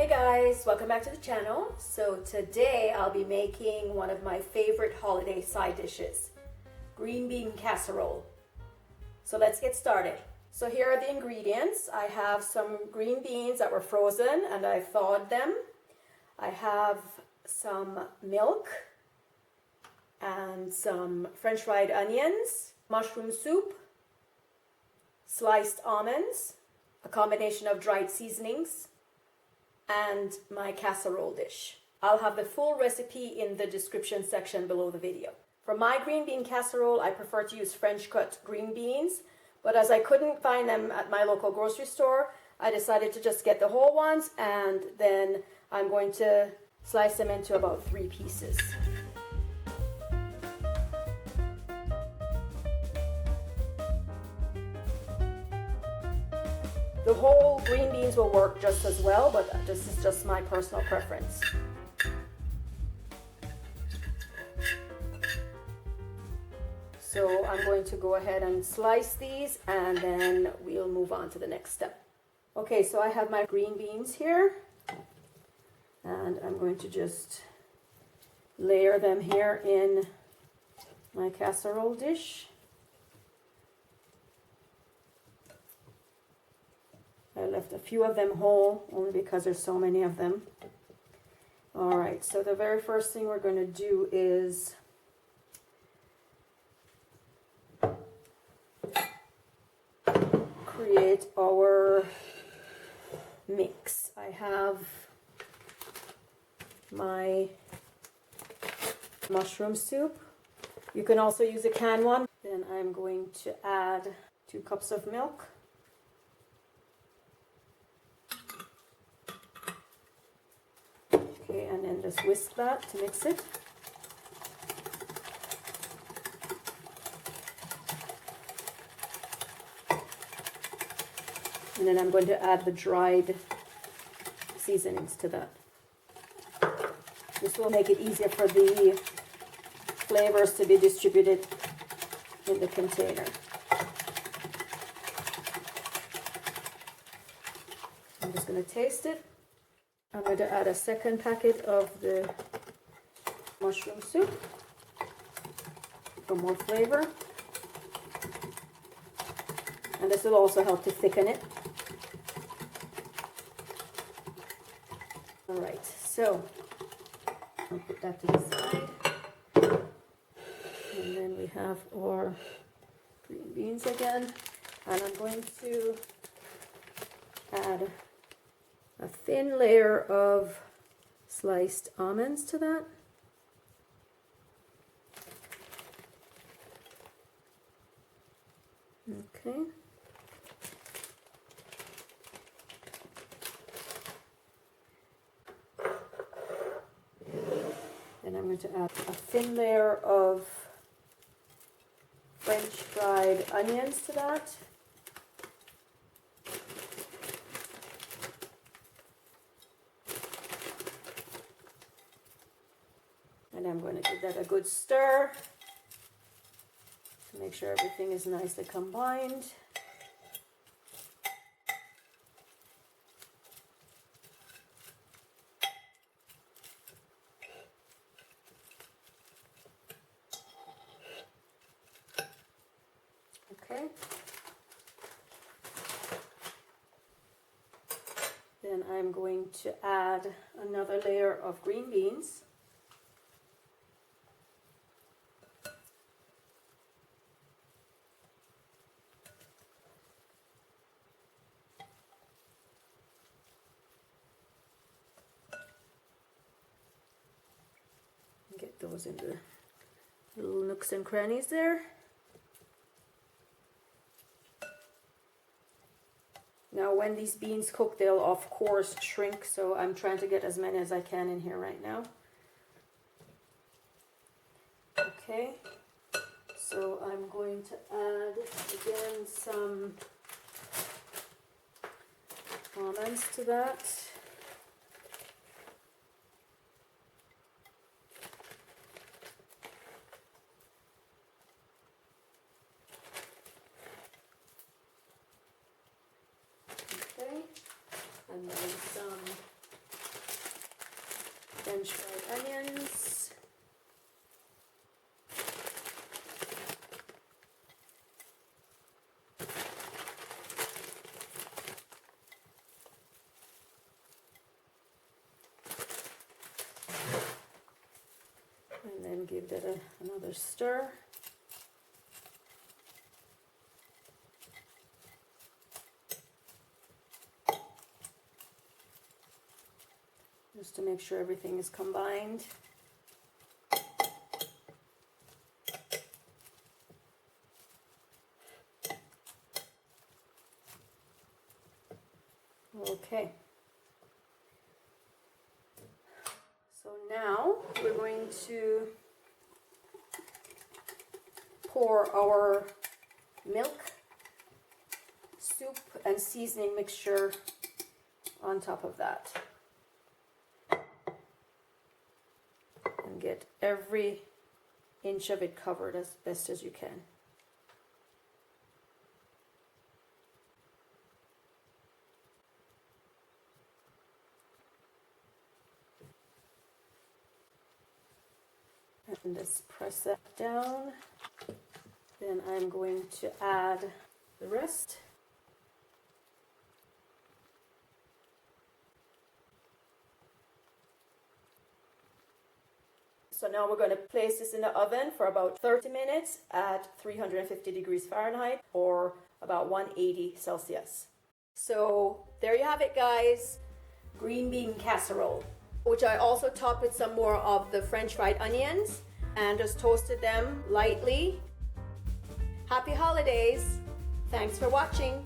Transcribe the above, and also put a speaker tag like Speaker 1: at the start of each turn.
Speaker 1: Hey guys, welcome back to the channel. So today I'll be making one of my favorite holiday side dishes, green bean casserole. So let's get started. So here are the ingredients. I have some green beans that were frozen and I thawed them. I have some milk and some French fried onions, mushroom soup, sliced almonds, a combination of dried seasonings, and my casserole dish. I'll have the full recipe in the description section below the video. For my green bean casserole, I prefer to use French cut green beans, but as I couldn't find them at my local grocery store, I decided to just get the whole ones, and then I'm going to slice them into about 3 pieces. The whole green beans will work just as well, but this is just my personal preference. So I'm going to go ahead and slice these and then we'll move on to the next step. Okay, so I have my green beans here and I'm going to just layer them here in my casserole dish. I left a few of them whole only because there's so many of them. Alright, so the very first thing we're going to do is create our mix. I have my mushroom soup. You can also use a canned one. Then I'm going to add 2 cups of milk. Okay, and then just whisk that to mix it. And then I'm going to add the dried seasonings to that. This will make it easier for the flavors to be distributed in the container. I'm just going to taste it. I'm going to add a second packet of the mushroom soup for more flavor. And this will also help to thicken it. Alright, so I'll put that to the side. And then we have our green beans again. And I'm going to add a thin layer of sliced almonds to that. Okay. Then I'm going to add a thin layer of French fried onions to that. And I'm going to give that a good stir to make sure everything is nicely combined. Okay. Then I'm going to add another layer of green beans. Get those in the little nooks and crannies there. Now when these beans cook, they'll of course shrink, so I'm trying to get as many as I can in here right now. Okay, so I'm going to add again some almonds to that. and then some French fried onions. And then give that another stir. Just to make sure everything is combined. Okay. So now we're going to pour our milk, soup, and seasoning mixture on top of that. And get every inch of it covered as best as you can. And just press that down. Then I'm going to add the rest. So now we're going to place this in the oven for about 30 minutes at 350 degrees Fahrenheit or about 180 Celsius. So there you have it, guys. Green bean casserole, which I also topped with some more of the French fried onions and just toasted them lightly. Happy holidays. Thanks for watching.